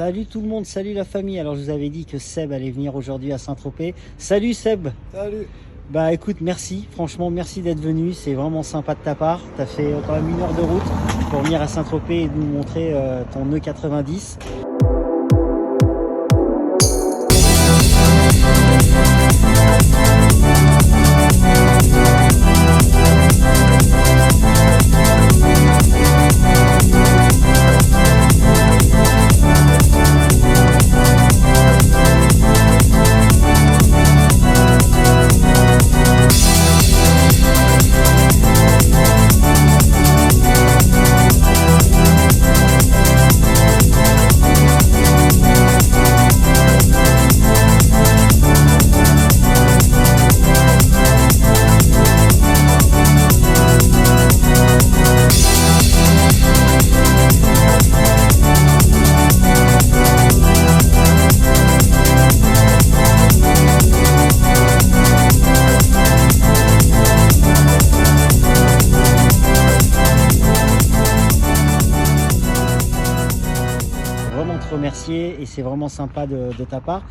Salut tout le monde, salut la famille. Alors je vous avais dit que Seb allait venir aujourd'hui à Saint-Tropez. Salut Seb. Salut. Bah écoute, merci, franchement merci d'être venu, c'est vraiment sympa de ta part. Tu as fait quand même 1 heure de route pour venir à Saint-Tropez et nous montrer ton E90. Remercier et c'est vraiment sympa de ta part.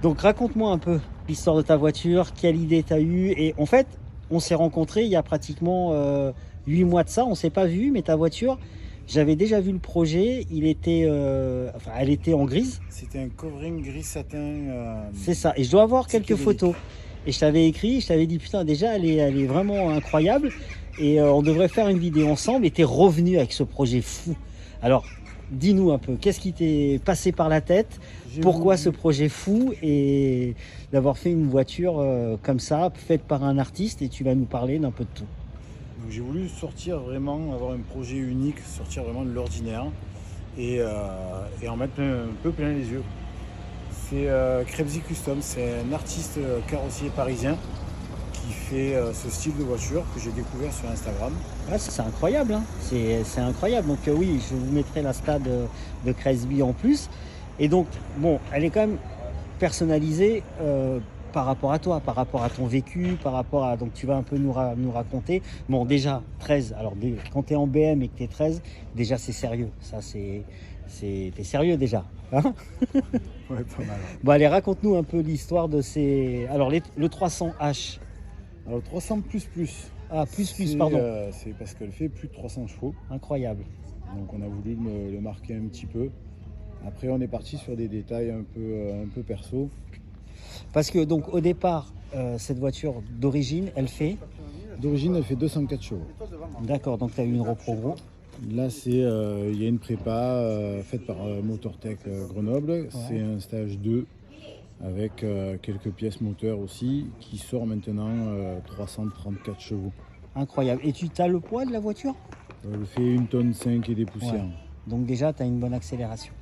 Donc raconte-moi un peu l'histoire de ta voiture, quelle idée tu as eue. Et en fait, on s'est rencontrés il y a pratiquement 8 mois de ça, on s'est pas vu, mais ta voiture, j'avais déjà vu le projet, il était, elle était en grise. C'était un covering gris satin. C'est ça, et je dois avoir quelques photos. Et je t'avais écrit, je t'avais dit putain déjà elle est vraiment incroyable et on devrait faire une vidéo ensemble et t'es revenu avec ce projet fou. Alors, dis-nous un peu, qu'est-ce qui t'est passé par la tête? Pourquoi ce projet fou et d'avoir fait une voiture comme ça, faite par un artiste, et tu vas nous parler d'un peu de tout. J'ai voulu sortir vraiment, avoir un projet unique, sortir vraiment de l'ordinaire et en mettre un peu plein les yeux. C'est Krebsy Custom, c'est un artiste carrossier parisien qui fait ce style de voiture que j'ai découvert sur Instagram. Ouais, c'est incroyable, hein, c'est incroyable. Donc oui, je vous mettrai la stade de Krebsy en plus. Et donc, bon, elle est quand même personnalisée par rapport à toi, par rapport à ton vécu, par rapport à... Donc tu vas un peu nous raconter. Bon, déjà, 13, alors quand tu es en BM et que tu es 13, déjà c'est sérieux. Ça, t'es sérieux déjà, hein? Ouais, pas mal. Bon, allez, raconte-nous un peu l'histoire de ces... Alors, le 300H. Alors, le 300 plus. Ah, plus, pardon. C'est parce qu'elle fait plus de 300 chevaux. Incroyable. Donc, on a voulu le marquer un petit peu. Après, on est parti sur des détails un peu perso. Parce que, donc, au départ, cette voiture d'origine, elle fait... D'origine, elle fait 204 chevaux. D'accord, donc tu as eu une repro gros. Là, il y a une prépa faite par Motortech Grenoble. Ouais. C'est un stage 2 avec quelques pièces moteurs aussi qui sort maintenant 334 chevaux. Incroyable. Et tu as le poids de la voiture? Elle fait 1,5 tonne et des poussières. Ouais. Donc déjà, tu as une bonne accélération.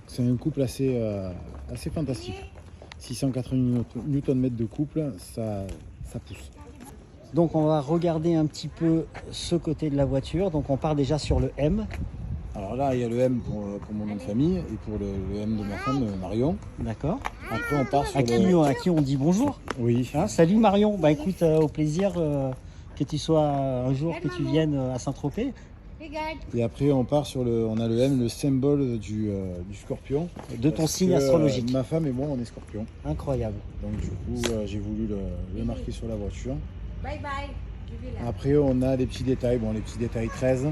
C'est un couple assez fantastique. 680 Nm de couple, ça pousse. Donc on va regarder un petit peu ce côté de la voiture. Donc on part déjà sur le M. Alors là, il y a le M pour mon nom de famille et pour le M de ma femme, Marion. D'accord. Après, on part sur à qui on dit bonjour. Oui. Hein, salut Marion. Bah écoute, au plaisir que tu sois un jour, que tu viennes à Saint-Tropez. Et après, on part sur on a le M, le symbole du scorpion. De ton signe astrologique. Ma femme et moi, on est scorpion. Incroyable. Donc du coup, j'ai voulu le marquer sur la voiture. Bye bye. Après, on a les petits détails. Bon, les petits détails 13.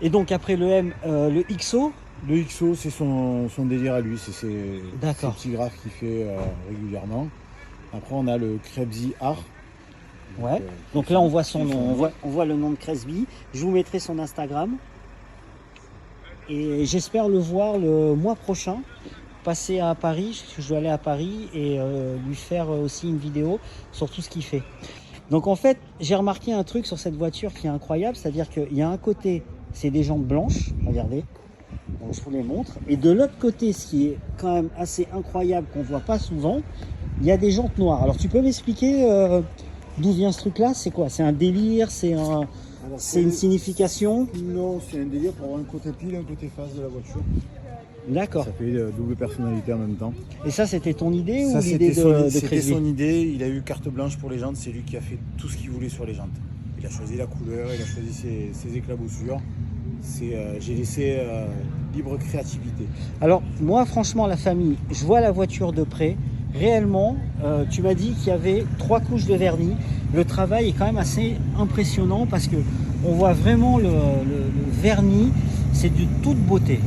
Et donc après le M, le XO. Le XO, c'est son délire à lui. C'est ses petits graphes qu'il fait régulièrement. Après, on a le Krebsy Art. Ouais. Donc là, on voit son nom. On voit le nom de Krebsy. Je vous mettrai son Instagram. Et j'espère le voir le mois prochain. Passer à Paris, je dois aller à Paris et lui faire aussi une vidéo sur tout ce qu'il fait. Donc en fait, j'ai remarqué un truc sur cette voiture qui est incroyable, c'est-à-dire qu'il y a un côté, c'est des jantes blanches, regardez, donc je vous les montre, et de l'autre côté, ce qui est quand même assez incroyable, qu'on ne voit pas souvent, il y a des jantes noires. Alors tu peux m'expliquer d'où vient ce truc-là? C'est quoi? C'est un délire? C'est une signification? Non, c'est un délire pour avoir un côté pile et un côté face de la voiture. D'accord. Ça fait double personnalité en même temps. Et ça, c'était ton idée ou l'idée de Krebsy? C'était son idée. Il a eu carte blanche pour les jantes. C'est lui qui a fait tout ce qu'il voulait sur les jantes. Il a choisi la couleur, il a choisi ses éclaboussures. J'ai laissé libre créativité. Alors moi franchement la famille, je vois la voiture de près. Réellement, tu m'as dit qu'il y avait 3 couches de vernis. Le travail est quand même assez impressionnant parce que on voit vraiment le vernis. C'est de toute beauté.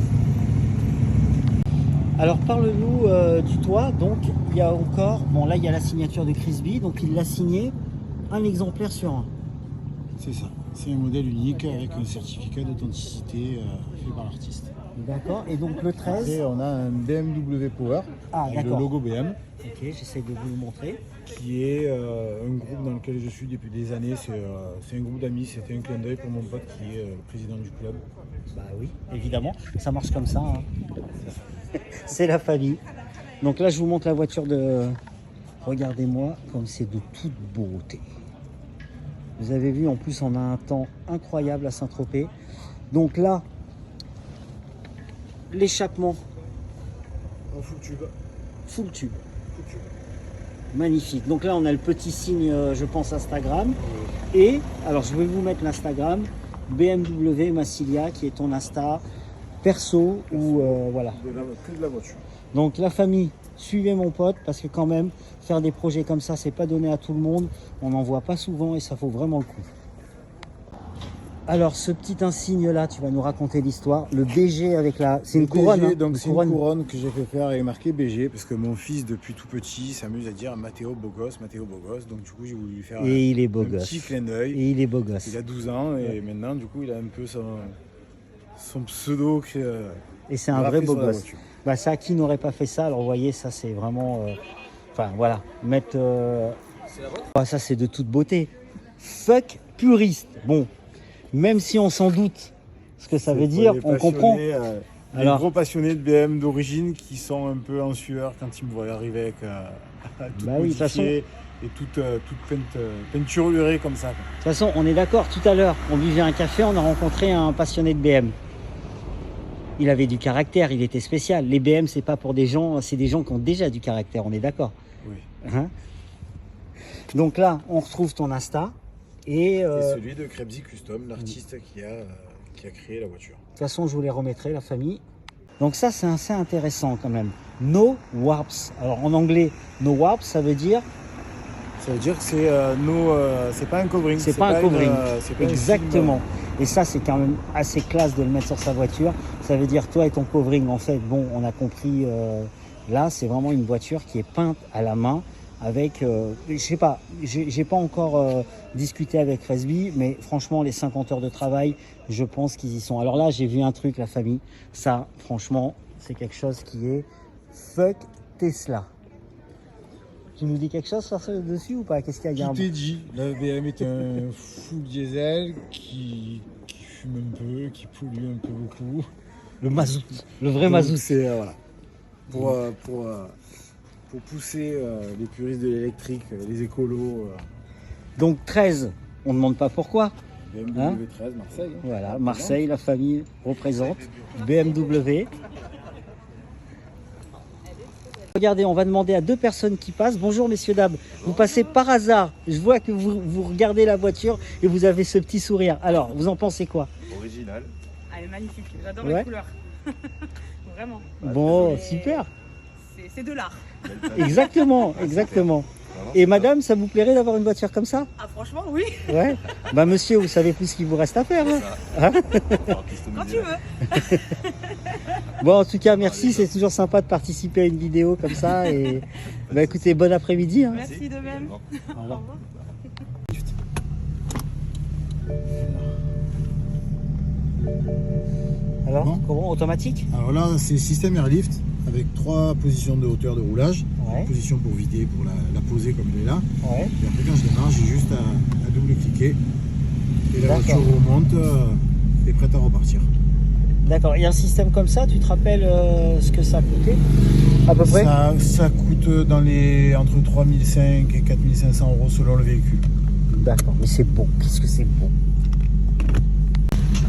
Alors parle-nous du toit. Donc il y a encore, bon là il y a la signature de Chris B. Donc il l'a signé un exemplaire sur un. C'est ça. C'est un modèle unique avec un certificat d'authenticité fait par l'artiste. D'accord. Et donc le 13. Après, on a un BMW Power avec le logo BM. Ok, j'essaie de vous le montrer. Qui est un groupe dans lequel je suis depuis des années. C'est un groupe d'amis. C'était un clin d'œil pour mon pote qui est le président du club. Bah oui, évidemment. Ça marche comme ça. Hein. C'est la famille. Donc là, je vous montre la voiture de... Regardez-moi comme c'est de toute beauté. Vous avez vu, en plus, on a un temps incroyable à Saint-Tropez. Donc là, l'échappement. En full tube. Full tube. Magnifique. Donc là, on a le petit signe, je pense, Instagram. Et, alors, je vais vous mettre l'Instagram. BMW Massilia, qui est ton Insta perso ou voilà. Que de la voiture. Donc la famille, suivez mon pote parce que quand même, faire des projets comme ça, c'est pas donné à tout le monde. On n'en voit pas souvent et ça vaut vraiment le coup. Alors ce petit insigne là, tu vas nous raconter l'histoire. Le BG avec la... C'est une couronne. BG, donc c'est une couronne que j'ai fait faire et marqué BG parce que mon fils depuis tout petit s'amuse à dire Mathéo beau gosse, Mathéo beau gosse. Donc du coup j'ai voulu lui faire et il est beau un gosse. Petit clin d'œil. Et il est beau gosse. Il a 12 ans et maintenant du coup il a un peu son pseudo. Et c'est un vrai beau gosse. Bah ça, qui n'aurait pas fait ça? Alors vous voyez, ça c'est vraiment... Enfin voilà, mettre... ça c'est de toute beauté. Fuck puriste. Bon, même si on s'en doute ce que ça veut dire, on comprend. Les gros passionnés de BM d'origine qui sont un peu en sueur quand ils me voient arriver avec tout bah oui, modifié et toute peinturlurée comme ça. De toute façon, on est d'accord, tout à l'heure, on buvait un café, on a rencontré un passionné de BM. Il avait du caractère, il était spécial. Les BM, c'est pas pour des gens, c'est des gens qui ont déjà du caractère, on est d'accord. Oui. Hein? Donc là, on retrouve ton Insta. Et celui de Krebsy Custom, l'artiste qui a créé la voiture. De toute façon, je vous les remettrai, la famille. Donc ça, c'est assez intéressant quand même. No warps. Alors en anglais, no warps, ça veut dire... Ça veut dire que c'est pas un covering. C'est pas un covering. Exactement. Et ça, c'est quand même assez classe de le mettre sur sa voiture. Ça veut dire toi et ton covering, en fait, bon, on a compris. Là, c'est vraiment une voiture qui est peinte à la main. Avec, je sais pas, j'ai pas encore discuté avec Resby, mais franchement, les 50 heures de travail, je pense qu'ils y sont. Alors là, j'ai vu un truc, la famille. Ça, franchement, c'est quelque chose qui est fuck Tesla. Tu nous dis quelque chose sur ce dessus ou pas? Qu'est-ce qu'il y a? Tout est dit. La BM est un full diesel qui fume un peu, qui pollue un peu beaucoup. Le mazout, le vrai mazout. C'est voilà. Pour pousser les puristes de l'électrique, les écolos. Donc 13, on ne demande pas pourquoi. BMW hein 13, Marseille. Hein. Voilà, Marseille, la famille représente. BMW. Regardez, on va demander à 2 personnes qui passent. Bonjour messieurs, dames. Vous passez par hasard. Je vois que vous regardez la voiture et vous avez ce petit sourire. Alors, vous en pensez quoi? Original. Ah, elle est magnifique. J'adore les couleurs. Vraiment. Bon, super. C'est de l'art. Exactement, exactement. Et madame, ça vous plairait d'avoir une voiture comme ça? Ah franchement, oui. Ouais. Bah monsieur, vous savez plus ce qu'il vous reste à faire. Hein Quand tu veux. Bon, en tout cas, merci. C'est toujours sympa de participer à une vidéo comme ça. Et bah écoutez, bon après-midi. Hein. Merci de même. Au revoir. Alors, bon. comment? Automatique? Alors là, c'est système airlift avec 3 positions de hauteur de roulage. Ouais. Position pour vider, pour la poser comme elle est là. Ouais. Et après, quand je démarre, j'ai juste à double-cliquer. Et la voiture remonte et prête à repartir. D'accord. Et un système comme ça, tu te rappelles ce que ça a coûté à peu près? Ça coûte entre 3500 et 4500 € selon le véhicule. D'accord, mais c'est beau. Qu'est-ce que c'est beau.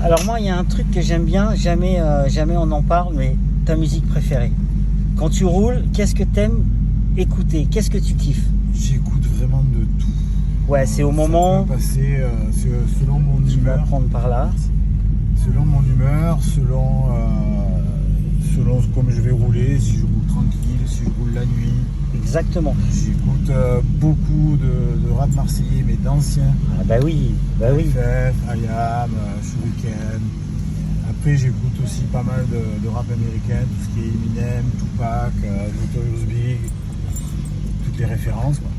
Alors moi, il y a un truc que j'aime bien, jamais on en parle, mais ta musique préférée. Quand tu roules, qu'est-ce que t'aimes écouter? Qu'est-ce que tu kiffes? J'écoute vraiment de tout. Ouais, c'est au moment... Ça peut passer selon mon Tu vas humeur. prendre par là. selon mon humeur, selon comme je vais rouler, si je roule tranquille, si je roule la nuit. Exactement. J'écoute beaucoup de rap marseillais, mais d'anciens. Ah bah oui, bah oui. FF, IAM, Shuriken. Après, j'écoute aussi pas mal de rap américain, tout ce qui est Eminem, Tupac, Notorious Big, toutes les références, quoi.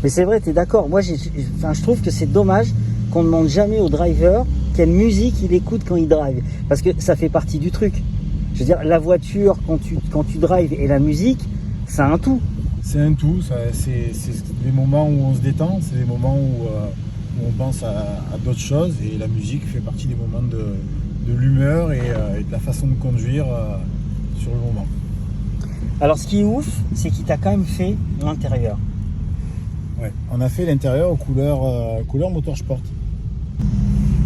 Mais c'est vrai, tu es d'accord. Moi, je trouve que c'est dommage qu'on ne demande jamais au driver quelle musique il écoute quand il drive. Parce que ça fait partie du truc. Je veux dire, la voiture, quand tu drives et la musique, c'est un tout. C'est un tout, c'est des moments où on se détend, c'est des moments où on pense à d'autres choses, et la musique fait partie des moments de l'humeur et de la façon de conduire sur le moment. Alors ce qui est ouf, c'est qu'il t'a quand même fait l'intérieur. Ouais, on a fait l'intérieur aux couleurs motorsport.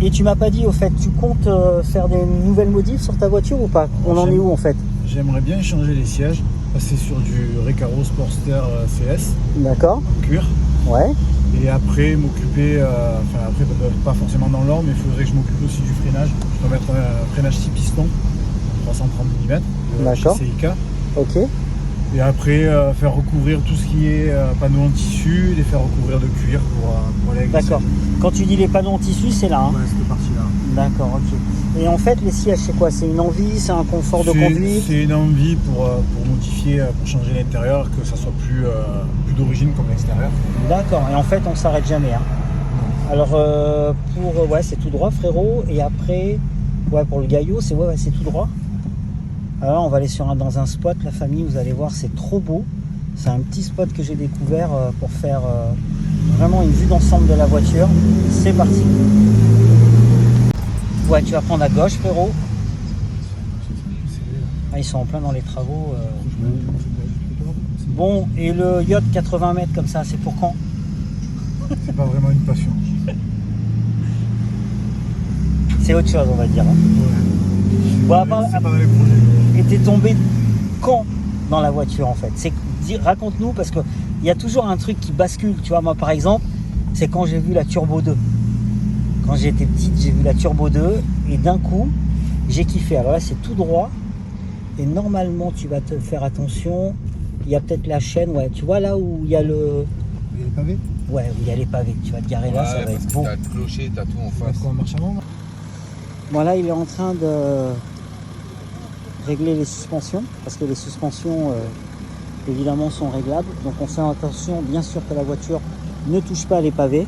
Et tu m'as pas dit au fait, tu comptes faire des nouvelles modifs sur ta voiture ou pas? On en est où en fait? J'aimerais bien changer les sièges, passer sur du Recaro Sportster CS. D'accord. En cuir. Ouais. Et après m'occuper, après pas forcément dans l'ordre, mais il faudrait que je m'occupe aussi du freinage. Je dois mettre un freinage 6 pistons, 330 mm, d'accord. CIK. Ok. Et après faire recouvrir tout ce qui est panneaux en tissu, les faire recouvrir de cuir pour aller avec. D'accord. Quand tu dis les panneaux en tissu, c'est là, hein? Ouais, cette partie-là. D'accord, ok. Et en fait, les sièges, c'est quoi? C'est une envie, c'est un confort de conduite? C'est une envie pour modifier, pour changer l'intérieur, que ça soit plus d'origine comme l'extérieur. D'accord. Et en fait, on s'arrête jamais, hein? Alors, ouais, c'est tout droit, frérot. Et après, ouais, pour le Gaillot, c'est c'est tout droit. Alors, on va aller dans un spot, la famille, vous allez voir, c'est trop beau. C'est un petit spot que j'ai découvert pour faire vraiment une vue d'ensemble de la voiture. C'est parti. Ouais, tu vas prendre à gauche, frérot. Ah, ils sont en plein dans les travaux. Bon, et le yacht 80 mètres comme ça, c'est pour quand? C'est pas vraiment une passion. C'est autre chose, on va dire. Ouais. Bon, C'est pas dans les projets. Et t'es tombé quand dans la voiture en fait? Raconte-nous, parce qu'il y a toujours un truc qui bascule. Tu vois, moi par exemple, c'est quand j'ai vu la Turbo 2. Quand j'étais petite, j'ai vu la Turbo 2 et d'un coup, j'ai kiffé. Alors là, c'est tout droit. Et normalement, tu vas te faire attention. Il y a peut-être la chaîne, ouais. Tu vois là où il y a le... Il y a les pavés? Ouais, où il y a les pavés. Tu vas te garer là, ça va être beau. T'as le clocher, t'as tout en face. Quoi, en marche avant? Bon là, il est en train de régler les suspensions, parce que les suspensions évidemment sont réglables. Donc on fait attention bien sûr que la voiture ne touche pas les pavés.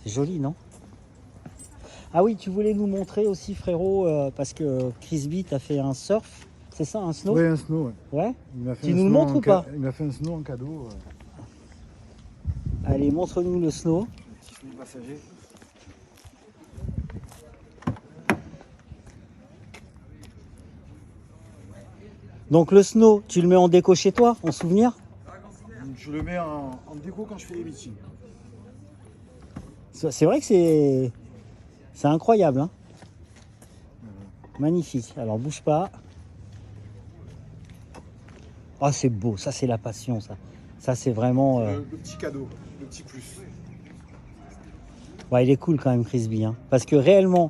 C'est joli, non? Ah oui, tu voulais nous montrer aussi, frérot, parce que Chris B t'a fait un surf, c'est ça, un snow? Oui, un snow, ouais. Ouais. Il m'a fait Tu un nous le snow montres ou pas? Il m'a fait un snow en cadeau. Allez, montre-nous le snow. Petit snow passager. Donc le snow, tu le mets en déco chez toi, en souvenir? Je le mets en déco quand je fais les meetings. C'est vrai que c'est incroyable, hein? Magnifique. Alors bouge pas. Ah, c'est beau, ça c'est la passion, ça. Ça c'est vraiment... Le petit cadeau, le petit plus. Ouais, il est cool quand même, Chris B, hein, parce que réellement,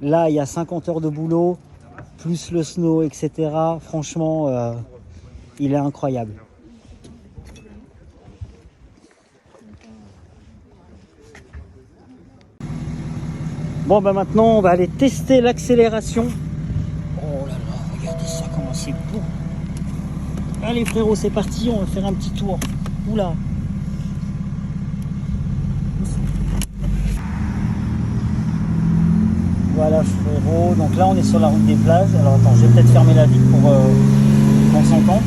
là, il y a 50 heures de boulot, plus le snow, etc. Franchement, il est incroyable. Bon, ben maintenant, on va aller tester l'accélération. Oh là là, regardez ça, comment c'est beau. Allez frérot, c'est parti, on va faire un petit tour. Oula. Voilà frérot, donc là on est sur la route des plages. Alors attends, je vais peut-être fermer la vitre pour qu'on s'entende.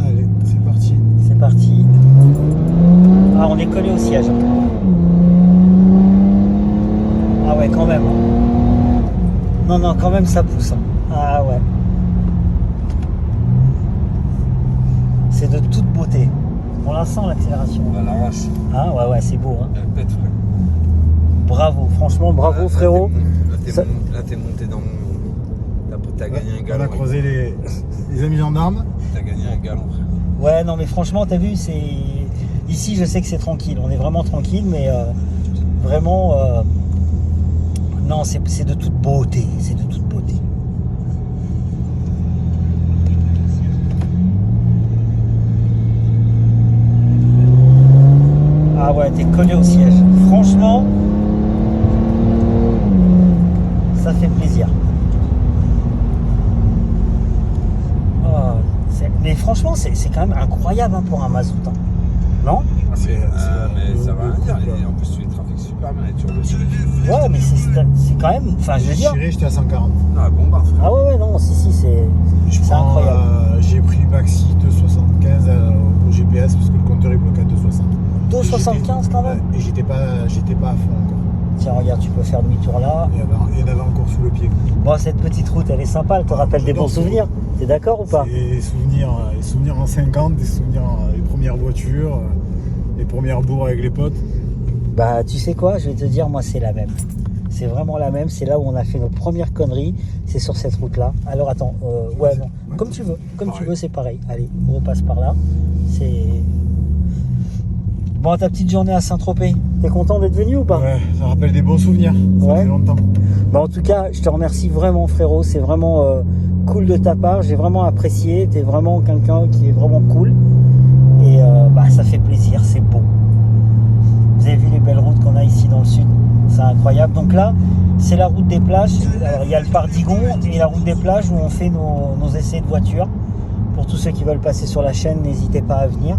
Allez, c'est parti. C'est parti. Ah, on est collé au siège. Ah ouais, quand même. Non, non, quand même ça pousse. Ah ouais. C'est de toute beauté. On la sent l'accélération. On l'arrache. Ah ouais, ouais, c'est beau. Hein. Elle pète, frère. Bravo, franchement, bravo frérot. Là, t'es monté dans mon... T'as gagné un galon. On a croisé les amis gendarmes. T'as gagné un galon. Ouais, non, mais franchement, t'as vu, c'est... Ici, je sais que c'est tranquille. On est vraiment tranquille, mais vraiment... Non, c'est de toute beauté. C'est de toute beauté. Ah ouais, t'es collé au siège. Franchement, ça fait plaisir. Oh, mais franchement, c'est quand même incroyable hein, pour un mazout. Hein. Non? Mais ça va rien dire. En plus, tu les trafiques super bien. Et tu roules sur les... Ouais, mais c'est quand même... Enfin, je veux dire... J'étais à 140. Non, la bombarde, frère. Ah ouais, non, si, c'est incroyable. J'ai pris le maxi 2,75 au GPS parce que le compteur est bloqué à 2,60. 2,75 quand même. Et j'étais pas à fond encore. Tiens, regarde, tu peux faire demi-tour là. Il y en avait encore sous le pied. Bon, cette petite route, elle est sympa, elle te rappelle des bons souvenirs. T'es d'accord ou pas? Les souvenirs en 50, des souvenirs, les premières voitures, les premières bourres avec les potes. Bah, tu sais quoi, je vais te dire, moi, c'est la même. C'est vraiment la même. C'est là où on a fait nos premières conneries. C'est sur cette route-là. Alors, attends. Ouais, non. Comme tu veux. Comme tu veux, c'est pareil. Allez, on repasse par là. C'est... Bon, ta petite journée à Saint-Tropez. T'es content d'être venu ou pas? Ouais, ça rappelle des bons souvenirs. Ça fait longtemps. Bah, en tout cas, je te remercie vraiment, frérot. C'est vraiment cool de ta part. J'ai vraiment apprécié. T'es vraiment quelqu'un qui est vraiment cool. Et bah, ça fait plaisir. C'est beau. Vous avez vu les belles routes qu'on a ici dans le sud? C'est incroyable. Donc là, c'est la route des plages. Alors, il y a le Pardigon et la route des plages où on fait nos essais de voiture. Pour tous ceux qui veulent passer sur la chaîne, n'hésitez pas à venir.